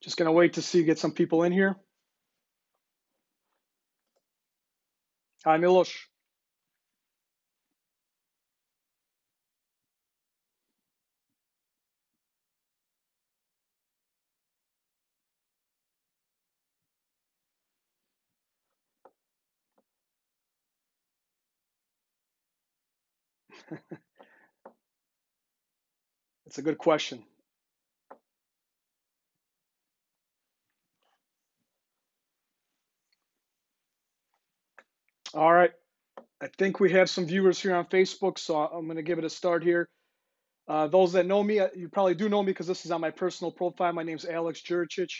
Just going to wait to see, get some people in here. Hi, Miloš. It's a good question. All right. I think we have some viewers here on Facebook, so I'm going to give it a start here. Those that know me, you probably do know me because this is on my personal profile. My name is Alex Juricic.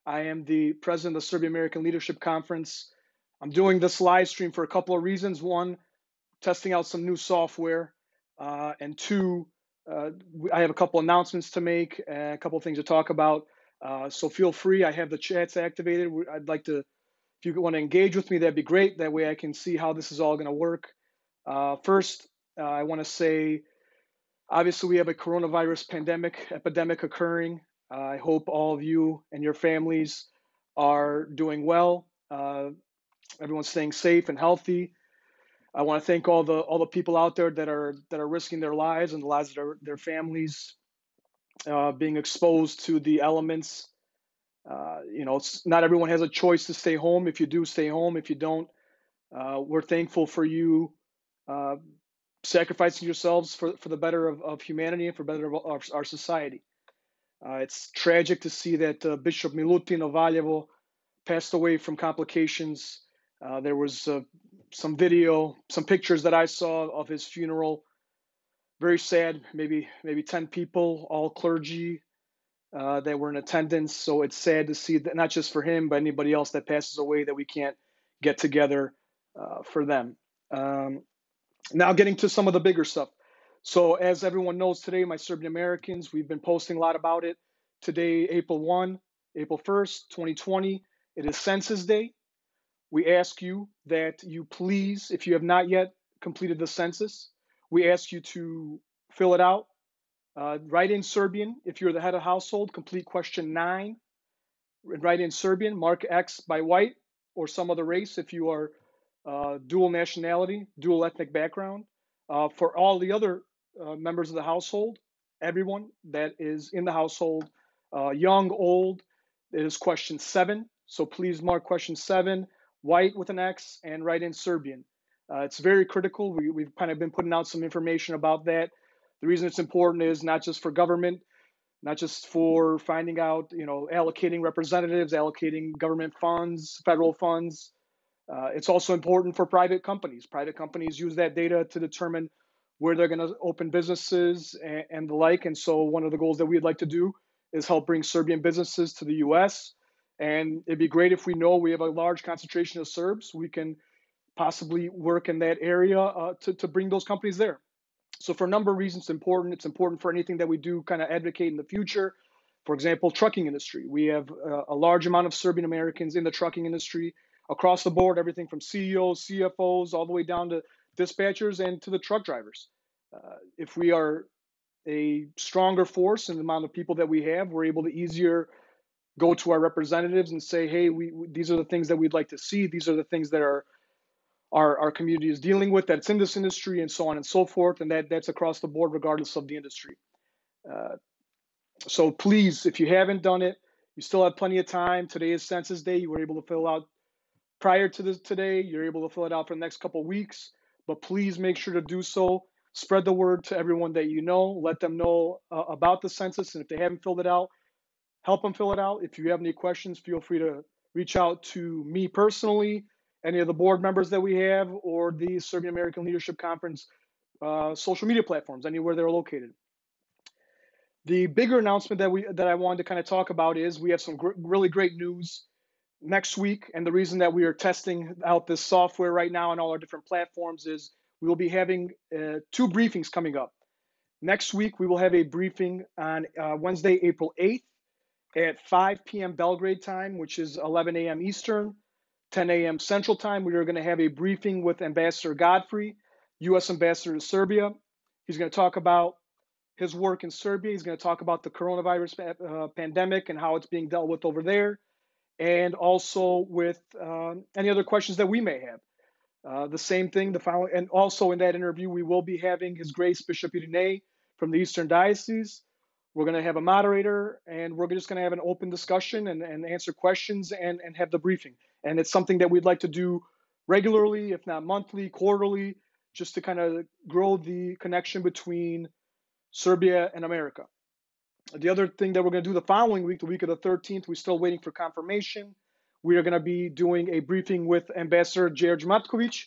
I am the president of the Serbian American Leadership Conference. I'm doing this live stream for a couple of reasons. One, testing out some new software. And two, I have a couple announcements to make, and a couple of things to talk about. So feel free. I have the chats activated. I'd like to, if you want to engage with me, that'd be great. That way I can see how this is all going to work. First, I want to say, obviously, we have a coronavirus epidemic occurring. I hope all of you and your families are doing well. Everyone's staying safe and healthy. I want to thank all the people out there that are risking their lives and the lives of their families, being exposed to the elements. Not everyone has a choice to stay home. If you do, stay home. If you don't, we're thankful for you sacrificing yourselves for the better of humanity and for better of our society. It's tragic to see that Bishop Milutin of Valjevo passed away from complications. There was some video, some pictures that I saw of his funeral. Very sad. Maybe 10 people, all clergy, that were in attendance. So it's sad to see that, not just for him, but anybody else that passes away, that we can't get together for them. Now getting to some of the bigger stuff. So as everyone knows today, my Serbian Americans, we've been posting a lot about it. Today, April 1st, 2020, it is Census Day. We ask you that you please, if you have not yet completed the census, we ask you to fill it out. Write in Serbian. If you're the head of household, complete question 9. Write in Serbian, mark X by white or some other race if you are dual nationality, dual ethnic background. For all the other members of the household, everyone that is in the household, young, old, it is question 7. So please mark question 7, white with an X, and write in Serbian. It's very critical. We've kind of been putting out some information about that. The reason it's important is not just for government, not just for finding out, allocating representatives, allocating government funds, federal funds. It's also important for private companies. Private companies use that data to determine where they're going to open businesses and the like. And so one of the goals that we'd like to do is help bring Serbian businesses to the U.S. And it'd be great if we know we have a large concentration of Serbs. We can possibly work in that area to bring those companies there. So for a number of reasons, it's important. It's important for anything that we do kind of advocate in the future. For example, trucking industry. We have a large amount of Serbian Americans in the trucking industry across the board, everything from CEOs, CFOs, all the way down to dispatchers and to the truck drivers. If we are a stronger force in the amount of people that we have, we're able to easier go to our representatives and say, hey, these are the things that we'd like to see. These are the things that our community is dealing with, that's in this industry, and so on and so forth. And that's across the board, regardless of the industry. So please, if you haven't done it, you still have plenty of time. Today is Census Day. You were able to fill out prior to this today. You're able to fill it out for the next couple of weeks, but please make sure to do so. Spread the word to everyone that you know. Let them know about the census. And if they haven't filled it out, help them fill it out. If you have any questions, feel free to reach out to me personally, any of the board members that we have, or the Serbian American Leadership Conference social media platforms, anywhere they're located. The bigger announcement that I wanted to kind of talk about is we have some really great news next week. And the reason that we are testing out this software right now on all our different platforms is we will be having 2 briefings coming up. Next week, we will have a briefing on Wednesday, April 8th at 5 p.m. Belgrade time, which is 11 a.m. Eastern, 10 a.m. Central time. We are going to have a briefing with Ambassador Godfrey, U.S. Ambassador to Serbia. He's going to talk about his work in Serbia. He's going to talk about the coronavirus pandemic and how it's being dealt with over there, and also with any other questions that we may have. The same thing, the following, and also in that interview, we will be having His Grace Bishop Irene from the Eastern Diocese. We're going to have a moderator, and we're just going to have an open discussion and answer questions and have the briefing. And it's something that we'd like to do regularly, if not monthly, quarterly, just to kind of grow the connection between Serbia and America. The other thing that we're going to do the following week, the week of the 13th, we're still waiting for confirmation. We are going to be doing a briefing with Ambassador George Matković,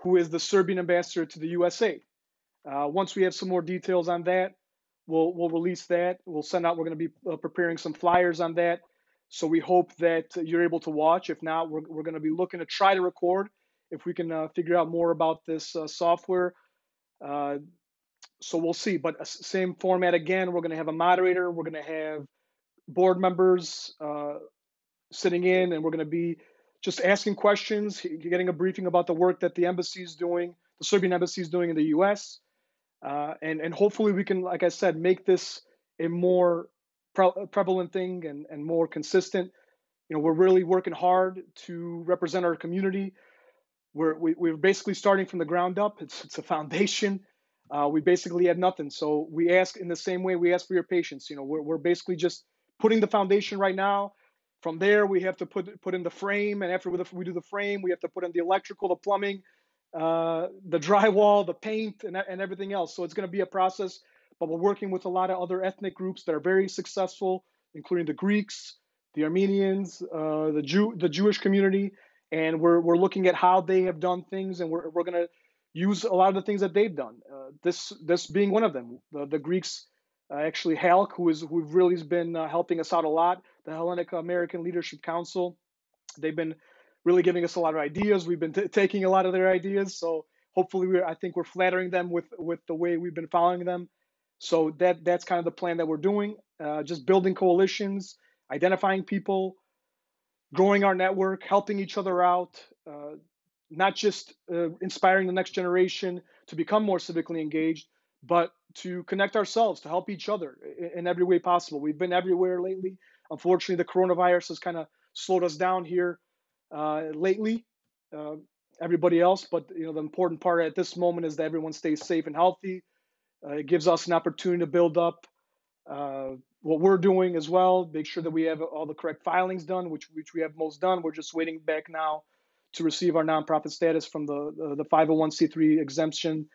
who is the Serbian ambassador to the USA. Once we have some more details on that, we'll release that. We'll send out, we're going to be preparing some flyers on that. So we hope that you're able to watch. If not, we're going to be looking to try to record if we can figure out more about this software. So we'll see, but same format again. We're going to have a moderator. We're going to have board members sitting in, and we're going to be just asking questions, getting a briefing about the work that the embassy is doing, the Serbian embassy is doing in the U.S. And hopefully we can, like I said, make this a more prevalent thing and more consistent. You know, we're really working hard to represent our community. We're basically starting from the ground up. It's a foundation. We basically had nothing. So we ask in the same way we ask for your patience. You know, we're basically just putting the foundation right now. From there, we have to put in the frame, and after we do the frame, we have to put in the electrical, the plumbing, the drywall, the paint, and everything else. So it's going to be a process, but we're working with a lot of other ethnic groups that are very successful, including the Greeks, the Armenians, the Jewish community, and we're looking at how they have done things, and we're going to use a lot of the things that they've done. This being one of them. The Greeks. Actually, SALC, who really has been helping us out a lot, the Hellenic American Leadership Council, they've been really giving us a lot of ideas. We've been taking a lot of their ideas, so hopefully, I think we're flattering them with the way we've been following them. So that's kind of the plan that we're doing. Just building coalitions, identifying people, growing our network, helping each other out. Not just inspiring the next generation to become more civically engaged, but to connect ourselves, to help each other in every way possible. We've been everywhere lately. Unfortunately, the coronavirus has kind of slowed us down here lately, everybody else. But you know, the important part at this moment is that everyone stays safe and healthy. It gives us an opportunity to build up what we're doing as well, make sure that we have all the correct filings done, which we have most done. We're just waiting back now to receive our nonprofit status from the 501c3 exemption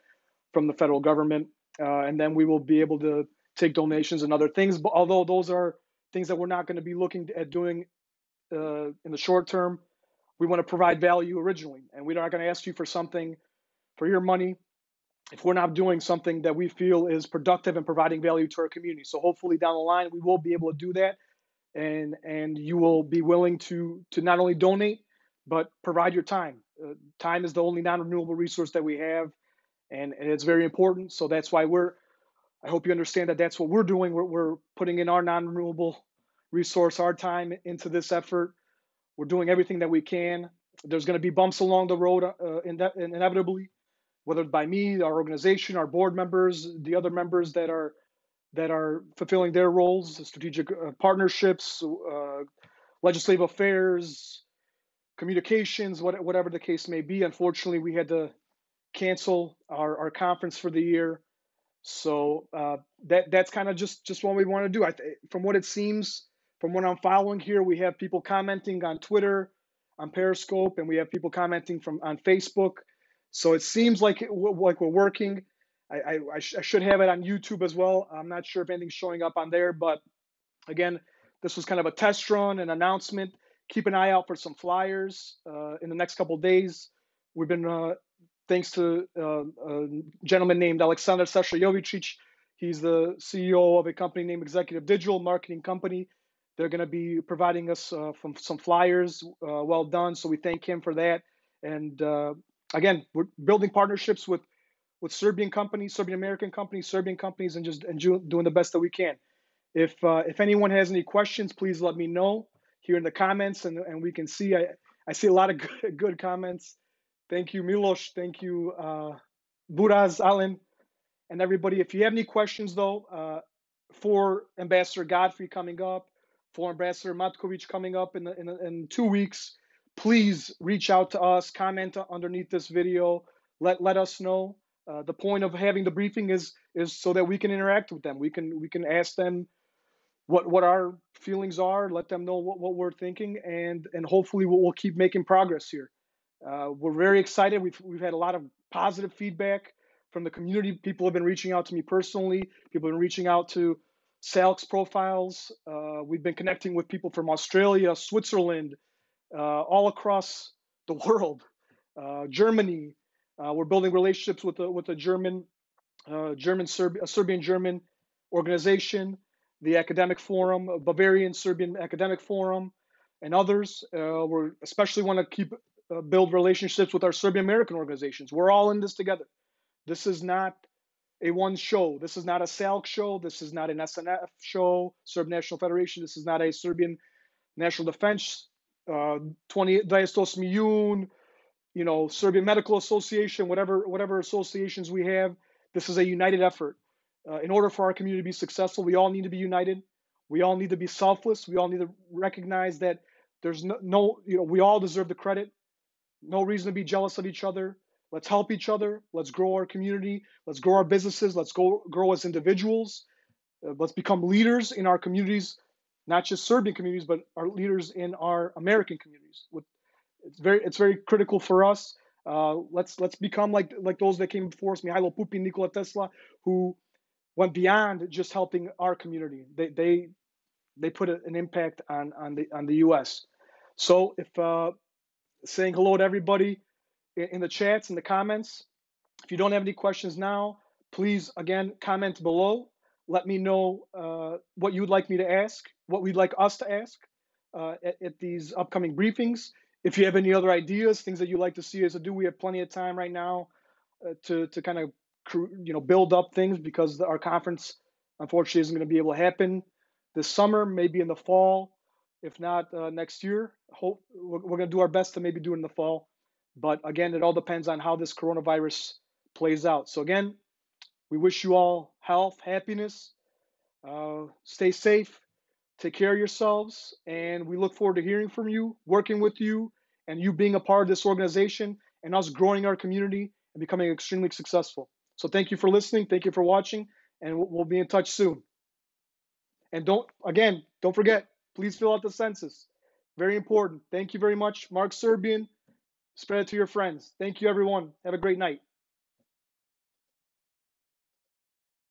from the federal government. And then we will be able to take donations and other things. But although those are things that we're not going to be looking at doing in the short term, we want to provide value originally. And we're not going to ask you for something for your money if we're not doing something that we feel is productive and providing value to our community. So hopefully down the line, we will be able to do that. And you will be willing to not only donate, but provide your time. Time is the only non-renewable resource that we have. And it's very important. So that's why I hope you understand that that's what we're doing. We're putting in our non-renewable resource, our time into this effort. We're doing everything that we can. There's going to be bumps along the road inevitably, whether by me, our organization, our board members, the other members that are fulfilling their roles, strategic partnerships, legislative affairs, communications, whatever the case may be. Unfortunately, we had to cancel our conference for the year. So that's kind of just what we want to do. From what it seems, from what I'm following here, we have people commenting on Twitter, on Periscope, and we have people commenting on Facebook. So it seems like we're working. I should have it on YouTube as well. I'm not sure if anything's showing up on there, but again, this was kind of a test run, an announcement. Keep an eye out for some flyers in the next couple of days. We've been thanks to a gentleman named Aleksandar Sašajovicic. He's the CEO of a company named Executive Digital Marketing Company. They're going to be providing us from some flyers. Well done. So we thank him for that. And again, we're building partnerships with Serbian companies, Serbian American companies, Serbian companies, and doing the best that we can. If anyone has any questions, please let me know here in the comments, and we can see. I see a lot of good comments. Thank you, Milos. Thank you, Buraz, Alan. And everybody, if you have any questions though, for Ambassador Godfrey coming up, for Ambassador Matković coming up in 2 weeks, please reach out to us, comment underneath this video, let us know. The point of having the briefing is so that we can interact with them. We can ask them what our feelings are, let them know what we're thinking, and hopefully we'll keep making progress here. We're very excited. We've had a lot of positive feedback from the community. People have been reaching out to me personally. People have been reaching out to SALC's profiles. We've been connecting with people from Australia, Switzerland, all across the world, Germany. We're building relationships with a Serbian German organization, the Academic Forum, Bavarian Serbian Academic Forum, and others. We especially want to keep build relationships with our Serbian American organizations. We're all in this together. This is not a one show. This is not a SALC show. This is not an SNF show, Serb National Federation. This is not a Serbian National Defense, 28 Milijun, Serbian Medical Association, whatever associations we have. This is a united effort. In order for our community to be successful, we all need to be united. We all need to be selfless. We all need to recognize that there's we all deserve the credit. No reason to be jealous of each other. Let's help each other. Let's grow our community. Let's grow our businesses. Let's grow as individuals. Let's become leaders in our communities, not just Serbian communities, but our leaders in our American communities. It's very critical for us. Let's become like those that came before us, Mihailo Pupin, Nikola Tesla, who went beyond just helping our community. They put an impact on the U.S. So if saying hello to everybody in the chats, in the comments. If you don't have any questions now, please, again, comment below. Let me know what you would like me to ask, what we'd like us to ask at these upcoming briefings. If you have any other ideas, things that you'd like to see us do, we have plenty of time right now to kind of build up things, because our conference, unfortunately, isn't going to be able to happen this summer, maybe in the fall. If not next year, we're going to do our best to maybe do it in the fall. But again, it all depends on how this coronavirus plays out. So again, we wish you all health, happiness, stay safe, take care of yourselves, and we look forward to hearing from you, working with you, and you being a part of this organization, and us growing our community and becoming extremely successful. So thank you for listening, thank you for watching, and we'll be in touch soon. And don't forget, please fill out the census. Very important. Thank you very much. Mark Serbian. Spread it to your friends. Thank you, everyone. Have a great night.